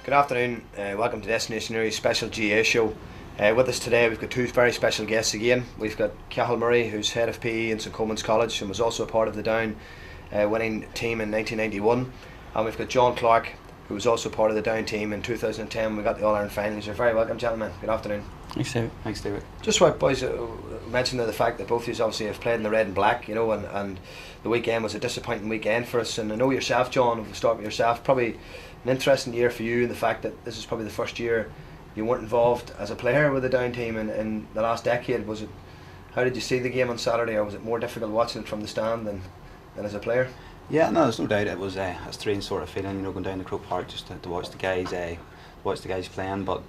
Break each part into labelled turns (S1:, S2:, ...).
S1: Good afternoon, welcome to Destination Newry's special GAA show. With us today we've got two very special guests again. We've got Cathal Murray, who's head of PE in St Coleman's College and was also a part of the Down winning team in 1991. And we've got John Clarke, who was also part of the Down team in 2010 when we got the All-Ireland finals. You're very welcome, gentlemen. Good afternoon.
S2: Thanks, David.
S1: Just what boys mentioned the fact that both of you obviously have played in the red and black, and the weekend was a disappointing weekend for us. And I know yourself, John, we'll start with yourself, probably an interesting year for you in the fact that this is probably the first year you weren't involved as a player with the Down team in the last decade. How did you see the game on Saturday, or was it more difficult watching it from the stand than as a player?
S2: Yeah, no, there's no doubt it was a strange sort of feeling, going down to Croke Park just to watch the guys playing. But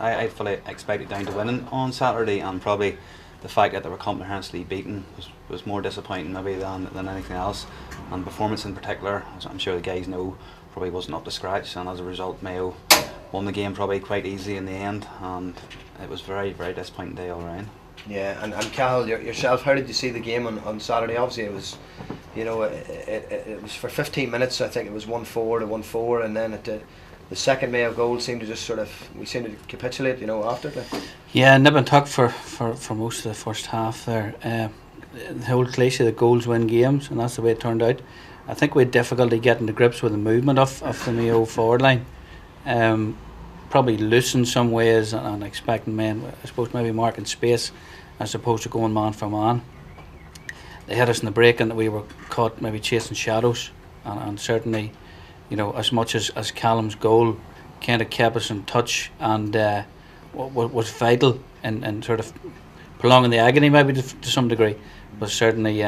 S2: I fully expected Down to win on Saturday, and probably the fact that they were comprehensively beaten was more disappointing maybe than anything else. And performance in particular, as I'm sure the guys know, probably wasn't up to scratch, and as a result Mayo won the game probably quite easily in the end, and it was very, very disappointing day all round.
S1: Yeah, and Cathal, yourself, how did you see the game on Saturday? Obviously it was, it was for 15 minutes. I think it was 1-4 to 1-4, and then the second Mayo goal seemed to just we seemed to capitulate, after it.
S3: Yeah, nib and tuck for most of the first half there. The whole cliche that goals win games, and that's the way it turned out. I think we had difficulty getting to grips with the movement of the Mayo forward line. Probably loose in some ways and expecting men, I suppose, maybe marking space as opposed to going man for man. They hit us in the break and we were caught maybe chasing shadows, and certainly, as much as Callum's goal kind of kept us in touch and was vital in sort of prolonging the agony maybe to some degree, but certainly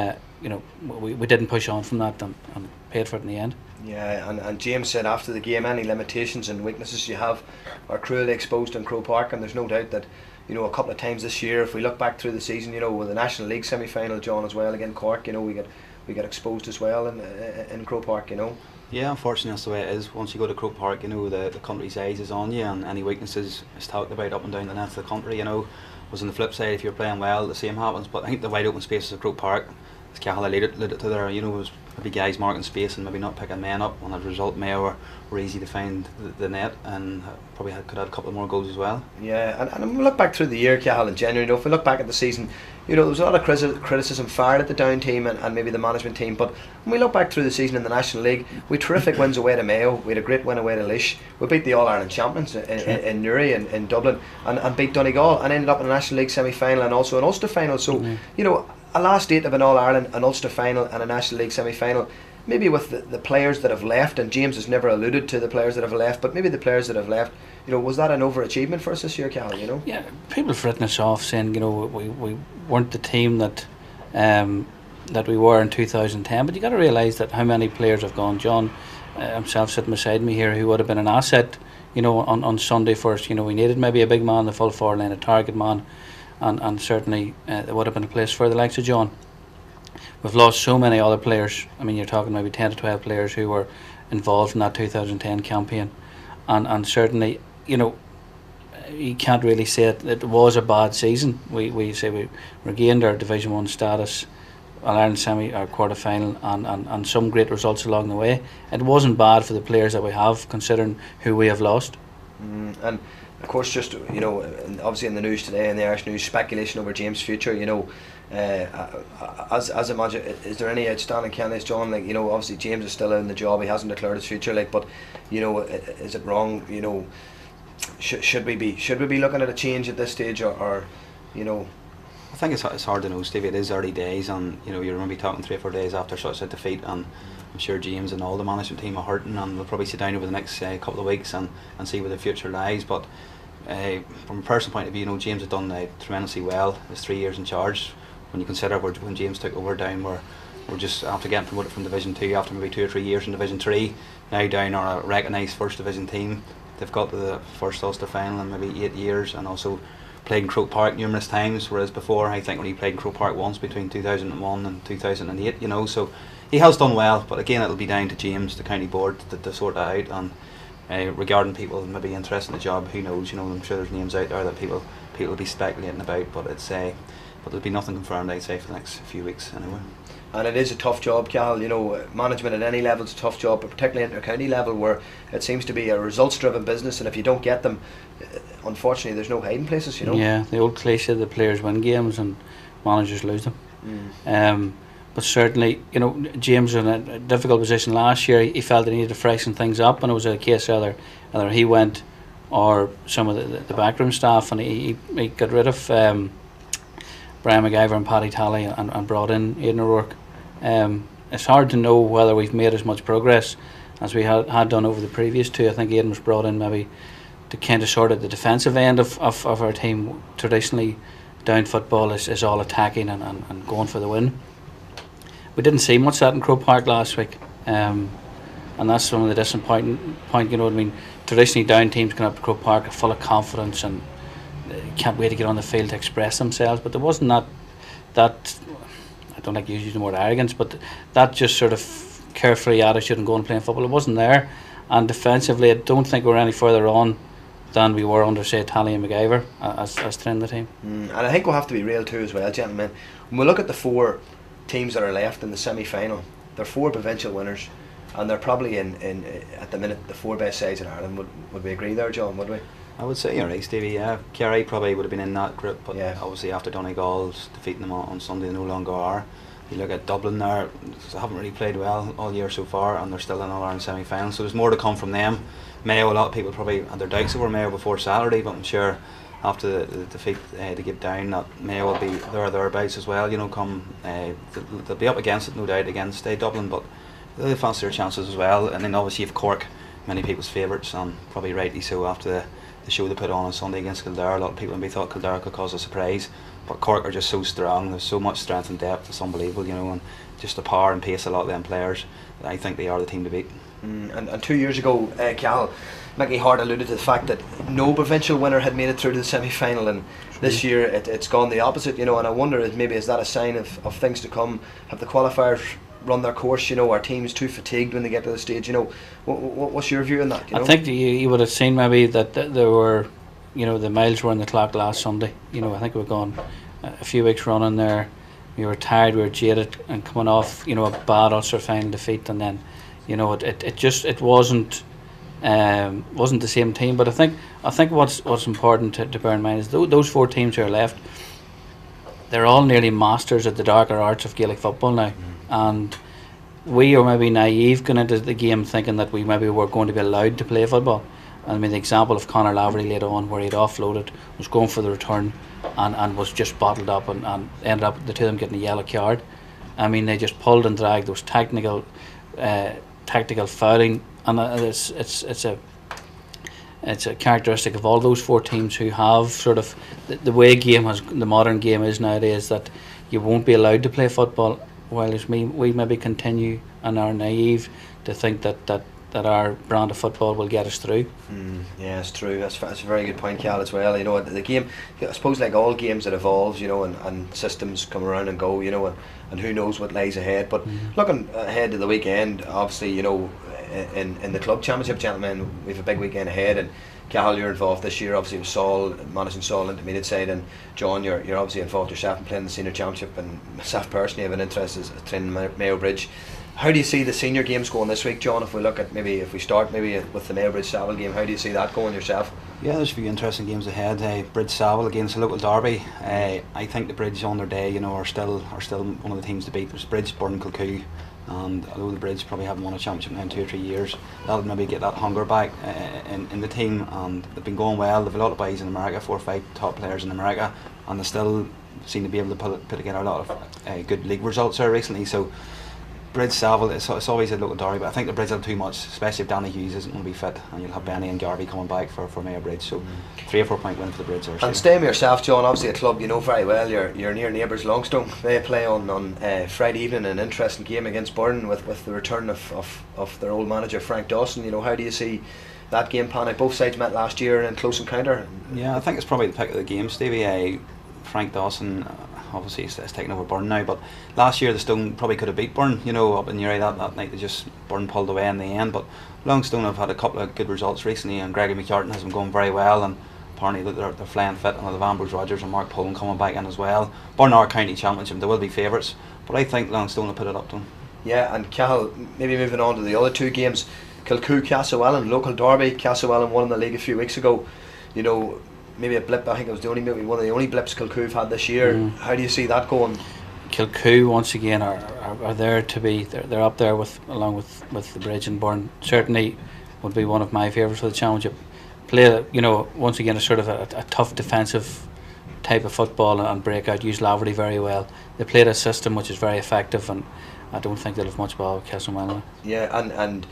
S3: we didn't push on from that and paid for it in the end.
S1: Yeah, and James said after the game, any limitations and weaknesses you have are cruelly exposed in Croke Park, and there's no doubt that a couple of times this year, if we look back through the season, with the National League semi-final, John, as well, against Cork, we get exposed as well in Croke Park.
S2: Yeah, unfortunately that's the way it is. Once you go to Croke Park, the country's eyes is on you, and any weaknesses is talked about up and down the length of the country. Was on the flip side, if you're playing well, the same happens. But I think the wide open spaces of Croke Park, as Cathal alluded to there, was maybe guys marking space and maybe not picking men up, and as a result Mayo were easy to find the net, and probably could have had a couple more goals as well.
S1: Yeah, and when we look back through the year, Cathal, in January, if we look back at the season, there was a lot of criticism fired at the Down team and maybe the management team, but when we look back through the season in the National League, we had terrific wins away to Mayo, we had a great win away to Laois, we beat the All-Ireland champions in Newry in Dublin, and beat Donegal, and ended up in the National League semi-final and also an Ulster final. So a last eight of an All-Ireland, an Ulster final and a National League semi-final, maybe with the players that have left, and James has never alluded to the players that have left, but maybe the players that have left, was that an overachievement for us this year, Cathal?
S3: Yeah, people have written us off saying we weren't the team that we were in 2010, but you got to realise that how many players have gone. John himself sitting beside me here, who would have been an asset on Sunday for us. We needed maybe a big man, the full forward line, a target man, and certainly there would have been a place for the likes of John. We've lost so many other players. I mean, you're talking maybe 10 to 12 players who were involved in that 2010 campaign, and certainly you can't really say it was a bad season. We say we regained our Division 1 status, All-Ireland semi, our quarter final, and some great results along the way. It wasn't bad for the players that we have, considering who we have lost.
S1: And of course, just obviously in the news today, in the Irish news, speculation over James' future. As a manager, is there any outstanding candidates, John? Obviously James is still in the job; he hasn't declared his future. But is it wrong? Should we be looking at a change at this stage, or
S2: I think it's hard to know, Stevie. It is early days, and you're going to be talking 3 or 4 days after such a defeat, and I'm sure James and all the management team are hurting, and we'll probably sit down over the next couple of weeks and see where the future lies. But from a personal point of view, James has done tremendously well. His 3 years in charge. When you consider when James took over Down, we're just after getting promoted from Division 2 after maybe 2 or 3 years in Division 3. Now Down are a recognised First Division team. They've got to the first Ulster final in maybe 8 years, and also played in Croke Park numerous times, whereas before I think when he played in Croke Park once between 2001 and 2008, so he has done well. But again, it'll be down to James, the county board, to sort that out. And regarding people maybe interested in the job, who knows? I'm sure there's names out there that people will be speculating about, but it's but there'll be nothing confirmed, I'd say, for the next few weeks anyway.
S1: And it is a tough job, Cal. You know, management at any level is a tough job, but particularly inter-county level, where it seems to be a results-driven business, and if you don't get them, unfortunately, there's no hiding places. You know.
S3: Yeah, the old cliche: the players win games and managers lose them. But certainly, you know, James was in a difficult position last year. He felt he needed to freshen things up, and it was a case either he went or some of the backroom staff, and he got rid of Brian McIver and Paddy Talley and brought in Aidan O'Rourke. It's hard to know whether we've made as much progress as we had done over the previous two. I think Aidan was brought in maybe to kind of sort of the defensive end of our team. Traditionally, down football is all attacking and going for the win. We didn't see much of that in Croke Park last week, and that's one of the disappointing point. You know what I mean? Traditionally, down teams come up to Croke Park full of confidence and can't wait to get on the field to express themselves. But there wasn't that I don't like using the word arrogance, but that just sort of carefree attitude and going and playing football. It wasn't there, and defensively, I don't think we're any further on than we were under, say, Talley and McIver as training the team.
S1: And I think we'll have to be real too as well, gentlemen. When we look at the 4 teams that are left in the semi-final, they're 4 provincial winners, and they're probably in at the minute the 4 best sides in Ireland. Would we agree there, John? Would we?
S2: I would say you're right, Stevie. Yeah, GAA probably would have been in that group, but
S1: yeah,
S2: obviously after Donegal's defeating them on Sunday, they no longer are. You look at Dublin there; they haven't really played well all year so far, and they're still in All Ireland semi-final. So there's more to come from them. Mayo, a lot of people probably had their doubts over Mayo before Saturday, but I'm sure after the defeat to get down, that Mayo will be there or thereabouts as well. You know, they'll be up against it, no doubt, against Dublin, but they'll fancy their chances as well. And then obviously you've Cork, many people's favourites, and probably rightly so after the show they put on Sunday against Kildare. A lot of people maybe thought Kildare could cause a surprise, but Cork are just so strong. There's so much strength and depth; it's unbelievable, you know, and just the power and pace of a lot of them players. I think they are the team to beat.
S1: And 2 years ago, Cal, Mickey Hart alluded to the fact that no provincial winner had made it through to the semi-final, and this year it's gone the opposite, you know. And I wonder if maybe is that a sign of things to come? Have the qualifiers run their course? You know, are teams too fatigued when they get to the stage? You know, what's your view on that? You know?
S3: I think you would have seen maybe that there were, you know, the miles were on the clock last Sunday. You know, I think we've gone a few weeks running there. We were tired, we were jaded, and coming off, you know, a bad Ulster final defeat, and then, you know, it wasn't the same team. But I think what's important to bear in mind is those 4 teams who are left, they're all nearly masters at the darker arts of Gaelic football now, and we are maybe naive going into the game thinking that we maybe were going to be allowed to play football. I mean, the example of Conor Lavery later on, where he'd offloaded, was going for the return, and was just bottled up, and ended up the 2 of them getting a yellow card. I mean, they just pulled and dragged. Those tactical fouling, and it's a characteristic of all those 4 teams who have sort of the way the modern game is nowadays, that you won't be allowed to play football. While we maybe continue and are naive to think that our brand of football will get us through.
S1: Yeah, it's true. That's a very good point, Cal, as well. You know, the game, I suppose, like all games, it evolves, you know, and systems come around and go, you know, and who knows what lies ahead. But looking ahead to the weekend, obviously, you know, in the club championship, gentlemen, we have a big weekend ahead, and Cathal, you're involved this year, obviously, with Saul, managing Saul intermediate side, and John, you're obviously involved yourself in playing the senior championship, and myself personally have an interest in training Mayo Bridge. How do you see the senior games going this week, John? If we start with the Mayo Bridge Savile game, how do you see that going yourself?
S2: Yeah, there's a few interesting games ahead. Bridge Savile against a local derby. I think the Bridge on their day, you know, are still one of the teams to beat. There's Bridge, Burn, Kilcoo, and although the Bridge probably haven't won a championship now in 2 or 3 years, that'll maybe get that hunger back in the team. And they've been going well. They've a lot of boys in America, 4 or 5 top players in America, and they still seem to be able to put together a lot of good league results there recently. So Bridge Savile, it's always a local derby, but I think the Bridge have too much, especially if Danny Hughes isn't going to be fit, and you'll have Benny and Garvey coming back for Mayo Bridge. So 3 or 4 point win for the Bridge.
S1: And staying with yourself, John, obviously a club you know very well. You're near neighbours Longstone. They play on Friday evening, an interesting game against Burn with the return of their old manager Frank Dawson. You know, how do you see that game pan out? Both sides met last year in close encounter.
S2: Yeah, I think it's probably the pick of the game, Stevie. Frank Dawson obviously is taking over Burn now, but last year the Stone probably could have beat Burn, you know, up in Newry that night. Burn pulled away in the end, but Longstone have had a couple of good results recently, and Gregory McCartan has been going very well, and apparently they're flying fit, and they've Ambrose Rogers and Mark Pullen coming back in as well. Barnard County Championship, they will be favourites, but I think Longstone will put it up to them.
S1: Yeah, and Cathal, maybe moving on to the other two games, Kilcoo Castlewellan, local derby. Castlewellan won in the league a few weeks ago. You know, maybe a blip. I think it was maybe one of the only blips Kilcoo have had this year. How do you see that going?
S3: Kilcoo once again are there to be. They're up there along with the Bridge and Burn. Certainly would be one of my favourites for the championship. Play, you know, once again a sort of a tough defensive type of football and break out. Use Laverty very well. They played a system which is very effective, and I don't think they'll have much ball with Castlewellan.
S1: Yeah, and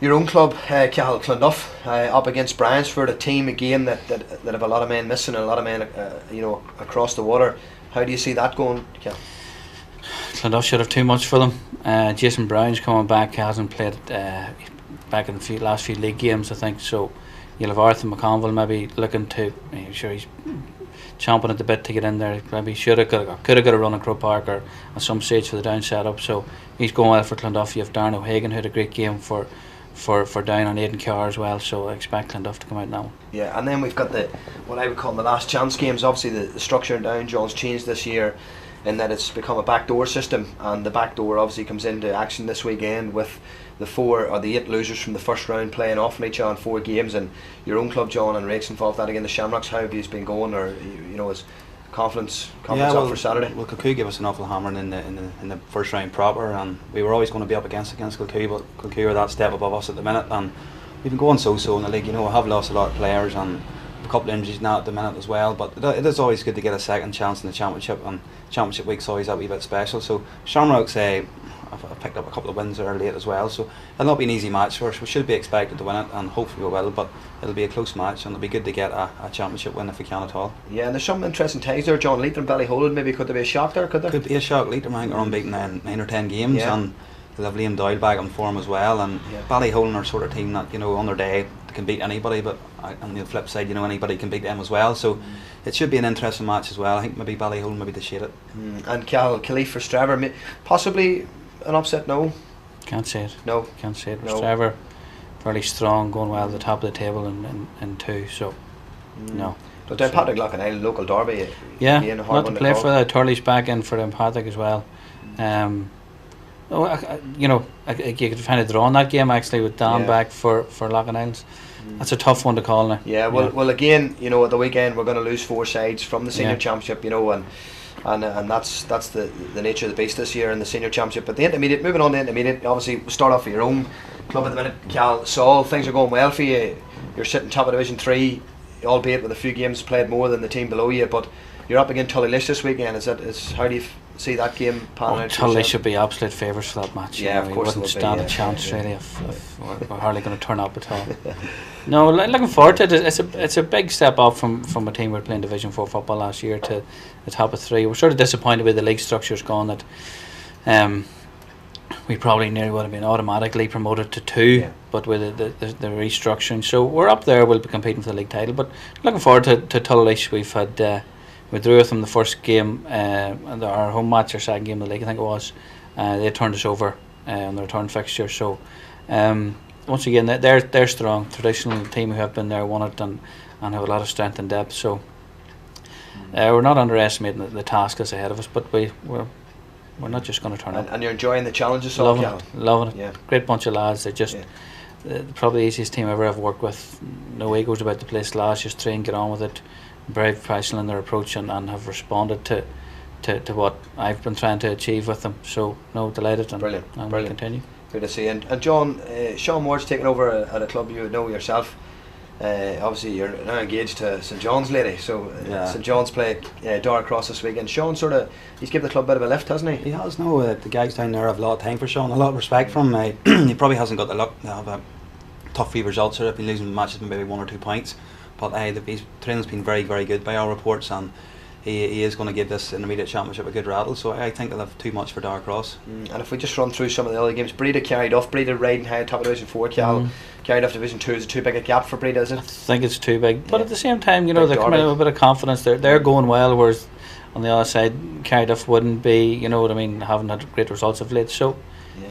S1: your own club, Cathal Clonduff, up against Bryansford, a team again that have a lot of men missing and a lot of men you know, across the water. How do you see that going, Cathal?
S3: Clonduff should have too much for them. Jason Brown's coming back. He hasn't played back in the last few league games, I think. So you'll have Arthur McConville maybe looking to. I'm sure he's chomping at the bit to get in there. Maybe could have got a run at Croke Park or at some stage for the down setup. So he's going well for Clonduff. You have Darren O'Hagan, who had a great game for down on Aidan Carr as well. So I expect Clonduff to come out now.
S1: Yeah, and then we've got what I would call the last chance games. Obviously the structure in Down John's changed this year in that it's become a backdoor system, and the backdoor obviously comes into action this weekend with the 4 or the 8 losers from the first round playing off each other in 4 games. And your own club, John, and Rake's involved that again. The Shamrocks, how have you been going, or you know, is confidence up for Saturday?
S2: Well, Kilcoo gave us an awful hammering in the first round proper, and we were always going to be up against Kilcoo, but Kilcoo are that step above us at the minute, and we've been going so in the league. You know, we have lost a lot of players and a couple of injuries now at the minute as well, but it is always good to get a second chance in the championship, and championship week's always a wee bit special. So Shamrocks I've picked up a couple of wins early as well, so it'll not be an easy match for us. We should be expected to win it, and hopefully we will, but it'll be a close match, and it'll be good to get a championship win if we can at all. Yeah,
S1: and there's some interesting ties there, John. Leitrim, Ballyholden, maybe could there be a shock there? Could
S2: be a shock. Leitrim, I think, are unbeaten in 9 or 10 games, and they'll have Liam Doyle back on form as well, and Ballyholden are sort of team that, you know, on their day can beat anybody, but on the flip side, you know, anybody can beat them as well, so it should be an interesting match as well. I think maybe Ballyholden maybe to shade it.
S1: And Khalif for Straver, possibly an upset? No,
S3: can't say it.
S1: No,
S3: can't say it. Straver fairly strong, going well at the top of the table in 2, so no.
S1: But Patrick Lough Island, local derby,
S3: yeah, not to play for that. Turley's back in for Patrick as well. You know, you could find a draw in that game actually with Dan back for Lough Islands. That's a tough one to call now.
S1: Yeah, well again, you know, at the weekend we're going to lose 4 sides from the senior championship, you know, and that's the nature of the beast this year in the senior championship. But the intermediate, moving on to the intermediate, obviously we start off with your own club at the minute, Cal Saul. Things are going well for you. You're sitting top of Division 3, albeit with a few games played more than the team below you, but you're up against Tullylish this weekend. How do you see that game panning out?
S3: Tullylish should be absolute favourites for that match.
S1: Yeah, of course.
S3: We wouldn't stand a chance really if we're hardly going to turn up at all. No, looking forward to it. It's a big step up from a team we were playing Division 4 football last year to the top of 3. We're sort of disappointed with the league structure's gone, that we probably nearly would have been automatically promoted to 2, but with the restructuring. So we're up there, we'll be competing for the league title, but looking forward to Tullylish. We've had we drew with them the first game, our home match, our second game of the league I think it was. They turned us over on the return fixture, so once again they're strong, traditional team who have been there, won it, and have a lot of strength and depth, so we're not underestimating the task that's ahead of us, but we're not just going to turn up.
S1: And you're enjoying the challenges?
S3: Loving it. Yeah. Great bunch of lads. They're just probably the easiest team I've worked with. No egos about the place, lads just try and get on with it, very professional in their approach, and have responded to what I've been trying to achieve with them. So no, delighted, and
S1: brilliant.
S3: We'll continue.
S1: Good to see. And John, Sean Ward's taken over at a club you would know yourself. Obviously you're now engaged to St John's lady, so St John's play Darcross this weekend. Sean he's given the club a bit of a lift, hasn't he?
S2: He has. No, the guys down there have a lot of time for Sean, a lot of respect from him. He probably hasn't got the luck to have a tough few results, or if he's losing matches by maybe 1 or 2 points, but his training's been very, very good by our reports, and he is going to give this intermediate championship a good rattle, so I think they'll have too much for Darcross.
S1: And if we just run through some of the other games, Breda carried off. Breda riding high top of Division 4, Cal carried off Division 2. Is it too big a gap for Breda, is it?
S3: I think it's too big, but at the same time, you know, they're coming in with a bit of confidence. They're going well, whereas on the other side, Cardiff wouldn't be, you know what I mean, haven't had great results of late, so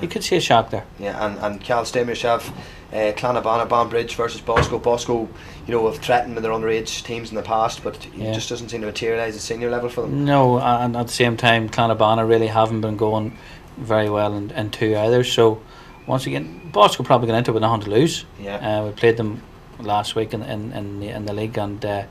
S3: you could see a shock there.
S1: Yeah, and Cal, stay with yourself. Clanabana, Banbridge versus Bosco. Bosco, have threatened with their underage teams in the past, but it just doesn't seem to materialise at senior level for them.
S3: No, and at the same time, Clanabana really haven't been going very well in two either. So once again, Bosco probably got into it with nothing to lose. We played them last week in the league, and they're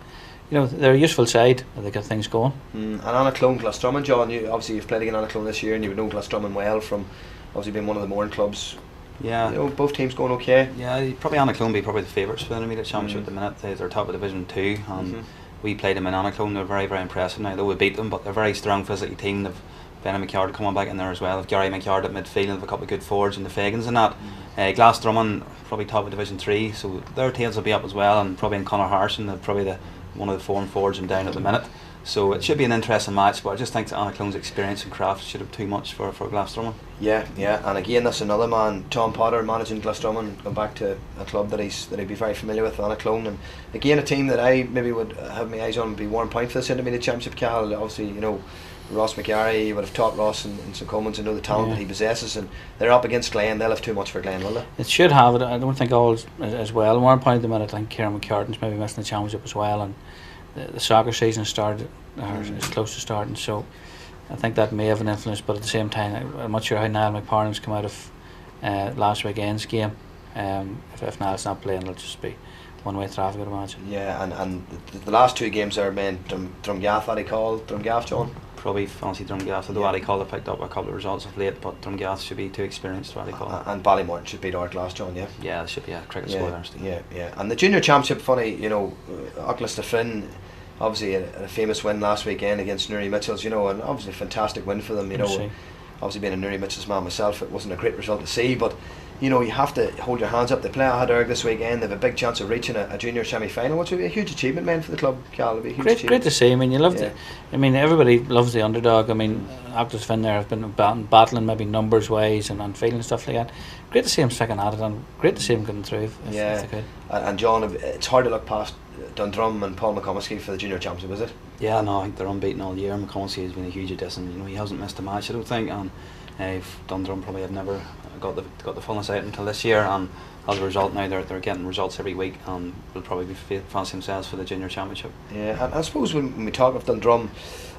S3: a useful side. They got things going.
S1: And Annaclone, Glasdrumman, John, you've played against Annaclone this year, and you would know Glasdrumman well from obviously being one of the Mourne clubs.
S2: Yeah,
S1: both teams going okay.
S2: Yeah, probably Annaclone be probably the favourites for the Intermediate Championship at the minute. They're top of Division 2, and we played them in Annaclone. They're very, very impressive now. Though we beat them, but they're a very strong physical team. They've Ben McCard coming back in there as well. They've Gary McCard at midfield, and they've a couple of good forwards and the Fagans and that. Glasdrumman probably top of Division 3, so their tails will be up as well, and probably in Conor Harrison, they're probably one of the form forwards and down at the minute. So it should be an interesting match, but I just think that Annaclone's experience and craft should have too much for Glasdrumman.
S1: Yeah, and again, that's another man, Tom Potter, managing Glasdrumman, going back to a club that he'd be very familiar with, Annaclone, and again a team that I maybe would have my eyes on would be Warren Point for this Intermediate Championship. Cathal, obviously, Ross McGarry, you would have taught Ross and St Coleman's to know the talent that he possesses, and they're up against Glen. They'll have too much for Glen, will they?
S3: It should have it. I don't think all as well. Warren Point at the minute, I think Kieran McCartan's maybe missing the championship as well, and the soccer season started is close to starting, so I think that may have an influence. But at the same time, I'm not sure how Niall McParning's come out of last weekend's game. If Niall's not playing, it'll just be one-way traffic, I'd imagine.
S1: Yeah, and the last two games are Drumgaff, Drumgaff, John.
S2: Probably fancy Drumgaff, although Adicall have picked up a couple of results of late, but Drumgaff should be too experienced for Adicall.
S1: And Ballymorton should beat Ardglass, John, yeah?
S2: Yeah, it should be a cricket squad.
S1: Yeah. And the junior championship, funny, Oculus de Finn, obviously a famous win last weekend against Newry Mitchells, and obviously a fantastic win for them, Obviously being a Newry Mitchells man myself, it wasn't a great result to see, but you have to hold your hands up. They play Hadurg this weekend. They have a big chance of reaching a junior semi-final, which would be a huge achievement, man, for the club. Cal, it'd be a huge achievement.
S3: Great to see. I mean, you love everybody loves the underdog. I mean, Oculus Finn there have been battling maybe numbers wise and feeling stuff like that. Great to see him sticking at it, and great to see him getting through. If they could.
S1: And John, it's hard to look past Dundrum and Paul McComiskey for the junior championship, is it?
S2: Yeah, no, I think they're unbeaten all year. McComiskey has been a huge addition. He hasn't missed a match, I don't think, and Dundrum probably have never got the fullness out until this year, and as a result now they're getting results every week, and will probably be fancy themselves for the junior championship. Yeah,
S1: and I suppose when we talk of Dundrum,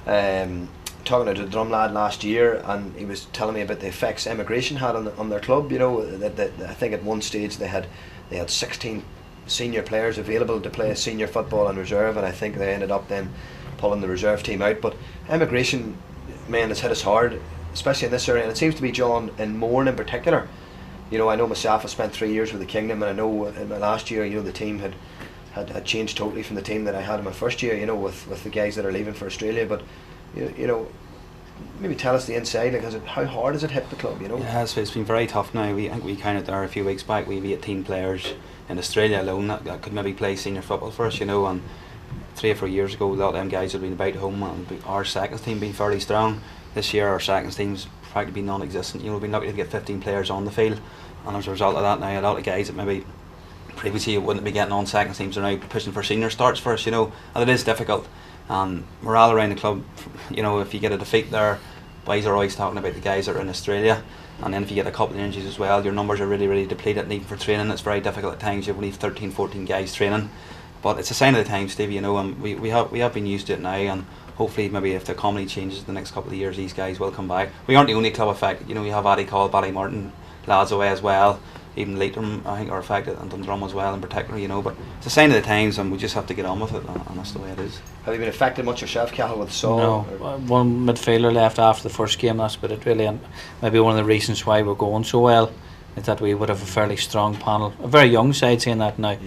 S1: talking to the Drum lad last year, and he was telling me about the effects immigration had on their club. That I think at one stage they had 16 senior players available to play senior football in reserve, and I think they ended up then pulling the reserve team out. But immigration, man, has hit us hard, especially in this area, and it seems to be, John, in Mourne in particular. I know myself, I spent 3 years with the Kingdom, and I know in my last year, the team had changed totally from the team that I had in my first year, with the guys that are leaving for Australia. But maybe tell us the inside, how hard has it hit the club?
S2: Yeah, it's been very tough now. I think we counted there a few weeks back, we have 18 players in Australia alone that could maybe play senior football for us, and 3 or 4 years ago a lot of them guys had been about home, and our seconds team been fairly strong. This year our seconds team's practically been non-existent. We've been lucky to get 15 players on the field, and as a result of that now a lot of guys that maybe previously wouldn't be getting on seconds teams are now pushing for senior starts for us, and it is difficult. And morale around the club, if you get a defeat there, boys are always talking about the guys that are in Australia, and then if you get a couple of injuries as well, your numbers are really, really depleted, and even for training it's very difficult at times. You have only 13, 14 guys training, but it's a sign of the times, Stevie, and we have been used to it now, and hopefully maybe if the economy changes the next couple of years, these guys will come back. We aren't the only club affected, we have Adicall, Ballymorton lads away as well, even Leitrim I think are affected, and Dundrum as well in particular, but it's a sign of the times, and we just have to get on with it, and that's the way it is.
S1: Have you been affected much yourself, Cathal, with Saul?
S3: No, one midfielder left after the first game, that's about it really, and maybe one of the reasons why we're going so well is that we would have a fairly strong panel, a very young side saying that now.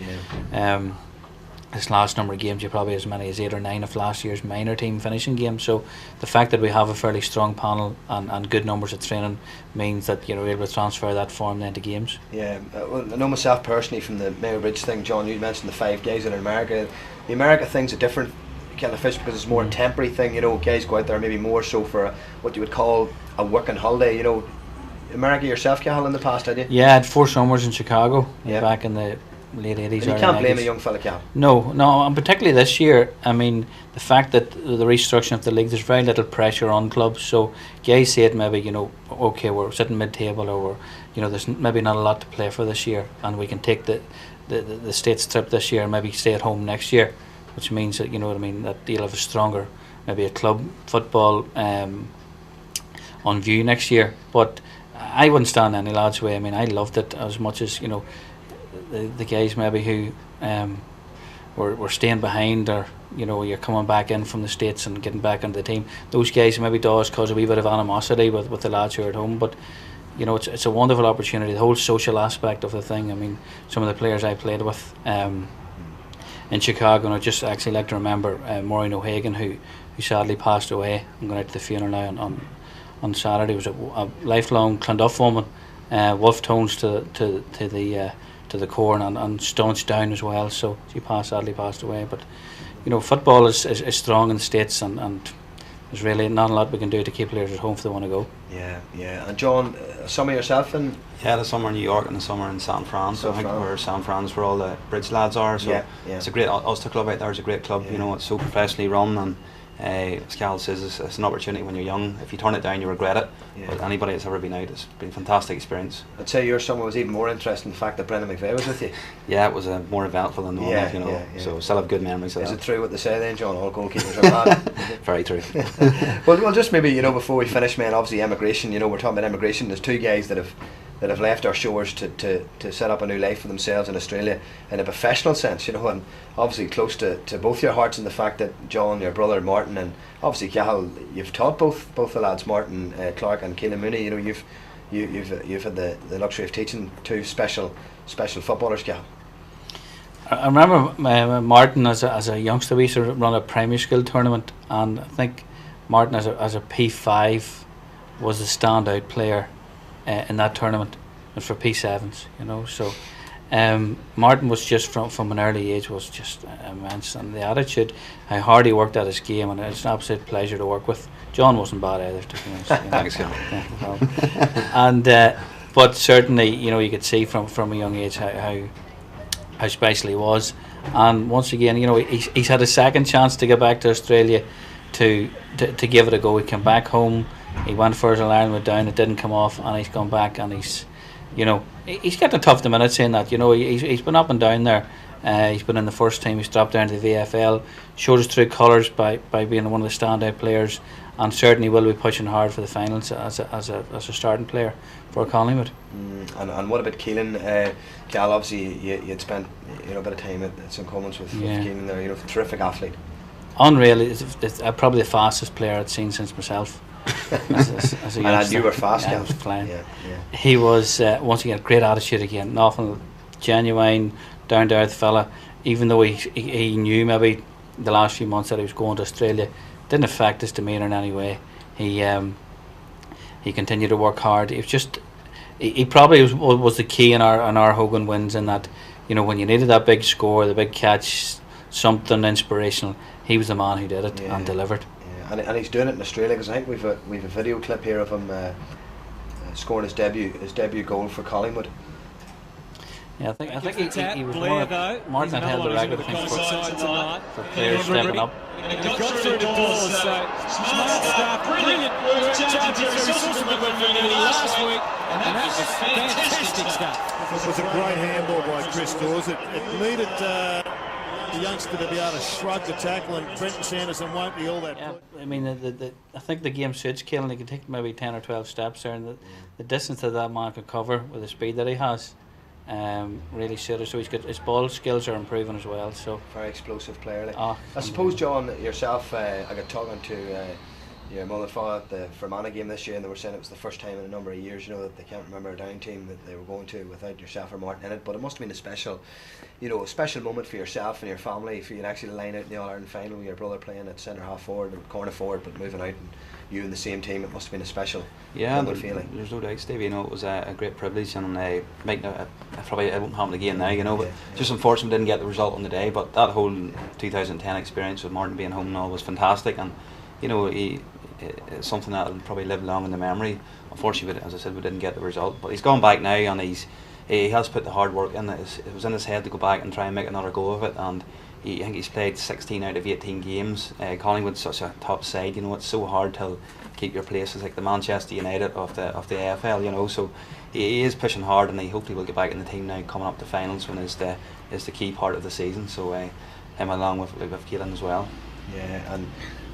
S3: This last number of games, you probably as many as 8 or 9 of last year's minor team finishing games. So the fact that we have a fairly strong panel and good numbers of training means that we're able to transfer that form then to games.
S1: Yeah, well, I know myself personally from the Mayo Bridge thing, John. You mentioned the 5 guys in America. The America thing's a different kind of fish because it's more a temporary thing. Guys go out there maybe more so for what you would call a working holiday. America yourself, Cathal, in the past, had you?
S3: Yeah, I had 4 summers in Chicago back in the late 80s.
S1: And you can't blame a young fella, Cal.
S3: No, and particularly this year, I mean, the fact that the restructuring of the league, there's very little pressure on clubs, so guys say it maybe, okay, we're sitting mid-table, or there's maybe not a lot to play for this year, and we can take the States trip this year and maybe stay at home next year, which means that, that you'll have a stronger, maybe a club football on view next year. But I wouldn't stand any lads' way. I mean, I loved it as much as, the guys maybe who were staying behind, or you're coming back in from the States and getting back into the team. Those guys maybe does cause a wee bit of animosity with the lads who are at home, but it's a wonderful opportunity. The whole social aspect of the thing. I mean, some of the players I played with in Chicago, and I just actually like to remember Maureen O'Hagan, who sadly passed away. I'm going out to the funeral now on Saturday. It was a lifelong Clonduff woman, wolf tones to the core, and staunch down as well. So she sadly passed away. But football is strong in the States, and there's really not a lot we can do to keep players at home if they want to go.
S1: Yeah. And John, summer yourself in?
S2: Yeah, the summer in New York and the summer in San Fran. So I think where San Fran's where all the bridge lads are. So it's a great Ulster club out there. It's a great club. It's so professionally run, and as Cal says, it's an opportunity when you're young. If you turn it down, you regret it. But anybody that's ever been out, it's been a fantastic experience.
S1: I'd say your summer was even more interesting, the fact that Brendan McVeigh was with you.
S2: Yeah, it was more eventful than normal, So still have good memories of that.
S1: Is it true what they say then, John? All goalkeepers are bad.
S2: Very true.
S1: well, just maybe before we finish, man. Obviously, emigration. We're talking about emigration. There's two guys that have left our shores to set up a new life for themselves in Australia in a professional sense, and obviously close to both your hearts, in the fact that John, your brother Martin, and obviously Cathal, you've taught both the lads, Martin, Clarke and Cathal Mooney. You've had the luxury of teaching two special footballers, Cathal.
S3: I remember Martin as a youngster. We used to run a primary school tournament, and I think Martin as a P5 was the standout player in that tournament, and for P7s, so Martin was just from an early age was just immense, and the attitude, how hard he worked at his game, and it's an absolute pleasure to work with. John wasn't bad either, to be honest.
S2: Thanks, John.
S3: And but certainly, you could see from a young age how special he was, and once again, he's had a second chance to get back to Australia to give it a go. He came back home. He went for his Ireland, went down, it didn't come off, and he's gone back, and he's getting tough the minute saying that. He's been up and down there. He's been in the first team. He's dropped down to the VFL. Showed his true colours by being one of the standout players, and certainly will be pushing hard for the finals as a starting player for Collingwood.
S1: And what about Keelan? Cal, obviously you'd spent a bit of time at St Coleman's with Keelan there. Terrific athlete.
S3: Unreal. It's probably the fastest player I'd seen since myself. as a
S1: and you were fast,
S3: I was flying. He was once again great attitude again, nothing, genuine, down to earth fella. Even though he knew maybe the last few months that he was going to Australia, didn't affect his demeanour in any way. He continued to work hard. It was just he probably was the key in our Hogan wins, in that when you needed that big score, the big catch, something inspirational, he was the man who did it and delivered.
S1: And he's doing it in Australia, because I think we've a video clip here of him scoring his debut goal for Collingwood.
S3: Yeah, I think he was one of Martin had held the record, I think, for players stepping up.
S4: He got through the doors, so smart stuff, brilliant work, charging through last week, and that was fantastic stuff.
S5: It was a great handball by Chris Dawes. It needed the youngster to be able to shrug the tackle, and Brenton Sanderson won't be all that.
S3: Yeah, I mean, I think the game suits Keelan. He can take maybe 10 or 12 steps there, and the distance that man can cover with the speed that he has really suited. So his ball skills are improving as well. So
S1: very explosive player. I suppose, John, yourself, I got talking to your mother and father at the Fermanagh game this year, and they were saying it was the first time in a number of years, that they can't remember a down team that they were going to without yourself or Martin in it. But it must have been a special moment for yourself and your family, for you to actually line out in the All-Ireland final with your brother playing at centre half forward and corner forward, but moving out, and you in the same team. It must have been a special feeling. There's
S2: no doubt, Steve. It was a great privilege, and probably it won't happen again now. But just unfortunately didn't get the result on the day. But that whole 2010 experience with Martin being home and all was fantastic, and it's something that will probably live long in the memory. Unfortunately, as I said, we didn't get the result. But he's gone back now, and he has put the hard work in. It was in his head to go back and try and make another go of it, and I think he's played 16 out of 18 games. Collingwood's such a top side, it's so hard till keep your places, like the Manchester United of the AFL, you know. So he is pushing hard, and he hopefully will get back in the team now coming up to finals when is the key part of the season. So him along with Keelan as well.
S1: Yeah, and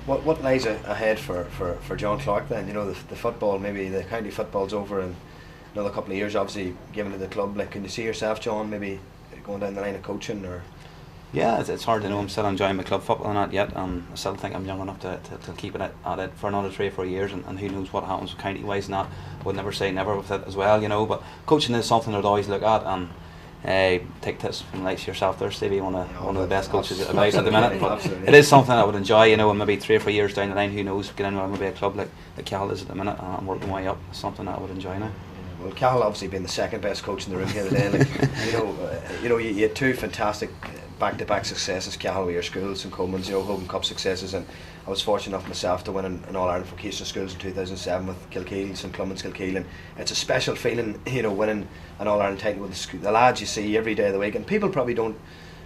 S1: what lies ahead for John Clarke then? You know, the football, maybe the county football's over in another couple of years, obviously given to the club. Like, can you see yourself, John, maybe going down the line of coaching? Or
S2: yeah, it's hard to know. I'm still enjoying my club football and not yet. I still think I'm young enough to keep it at it for another 3 or 4 years, and who knows what happens county wise and that. I would never say never with it as well, you know. But coaching is something I'd always look at, and take tips from likes yourself there, Stevie, one of the best coaches about at the minute. But it is something I would enjoy, you know, and maybe 3 or 4 years down the line, who knows, get in with maybe a club like Cathal is at the minute, and I'm working my way up. It's something that I would enjoy now.
S1: Well, Cathal obviously being the second best coach in the room here today. Like, you had 2 fantastic back-to-back successes, Cathal, with your schools and Coleman's, you know, Hogan Cup successes, and I was fortunate enough myself to win an All-Ireland vocational schools in 2007 with Kilkeel, St Clement's Kilkeel, and it's a special feeling, you know, winning an All-Ireland title with the lads you see every day of the week, and people probably don't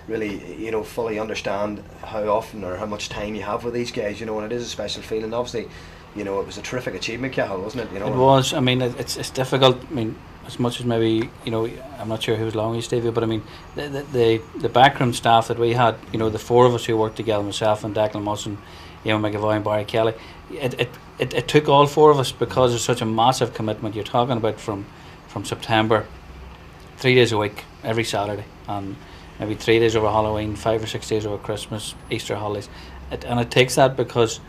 S1: really, you know, fully understand how often or how much time you have with these guys, you know, and it is a special feeling. Obviously, you know, it was a terrific achievement, Cathal, wasn't it? You know,
S3: it was. I mean, it's difficult. I mean, as much as maybe, you know, I'm not sure who's long you, Stevie, but I mean, the backroom staff that we had, you know, the 4 of us who worked together, myself and Declan Musson, Ewan McAvoy and Barry Kelly, it took all 4 of us, because there's such a massive commitment. You're talking about from September, 3 days a week, every Saturday, and maybe 3 days over Halloween, 5 or 6 days over Christmas, Easter holidays, and it takes that, because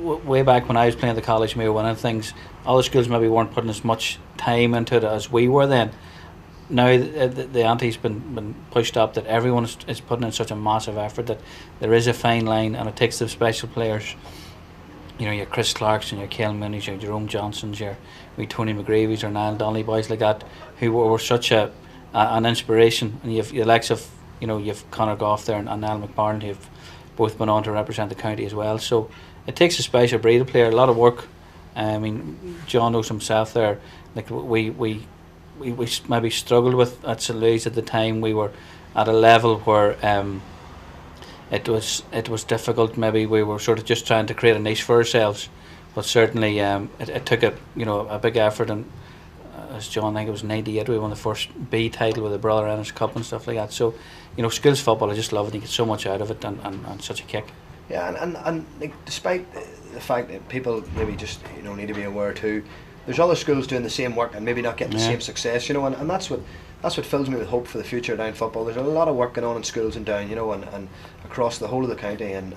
S3: way back when I was playing the college, we were winning things. Other schools maybe weren't putting as much time into it as we were then. Now the ante's been pushed up, that everyone is putting in such a massive effort, that there is a fine line, and it takes the special players. You know, your Chris Clarks and your Caelan Mooney's, your Jerome Johnsons, your Tony McGreevy's, or Niall Donnelly, boys like that, who were such an inspiration. And you've the likes of, you know, you've Conor Goff there and Niall McBarn, who've both been on to represent the county as well. So it takes a special breed of player, a lot of work. I mean, John knows himself there. Like, we maybe struggled with at St Louis at the time. We were at a level where it was difficult. Maybe we were sort of just trying to create a niche for ourselves, but certainly it took a big effort. And as John, I think it was '98, we won the first B title with the Brother Ennis Cup and stuff like that. So, you know, schools football, I just love it. You get so much out of it, and such a kick. Yeah,
S1: and like, despite the fact that people maybe just, you know, need to be aware too, there's other schools doing the same work and maybe not getting the same success, you know, and that's what fills me with hope for the future of Down football. There's a lot of work going on in schools in Down, you know, and across the whole of the county, and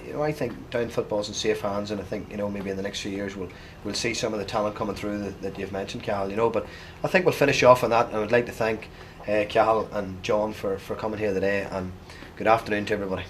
S1: you know, I think Down football's in safe hands, and I think, you know, maybe in the next few years we'll see some of the talent coming through that you've mentioned, Cathal, you know. But I think we'll finish off on that, and I would like to thank Cathal and John for coming here today, and good afternoon to everybody.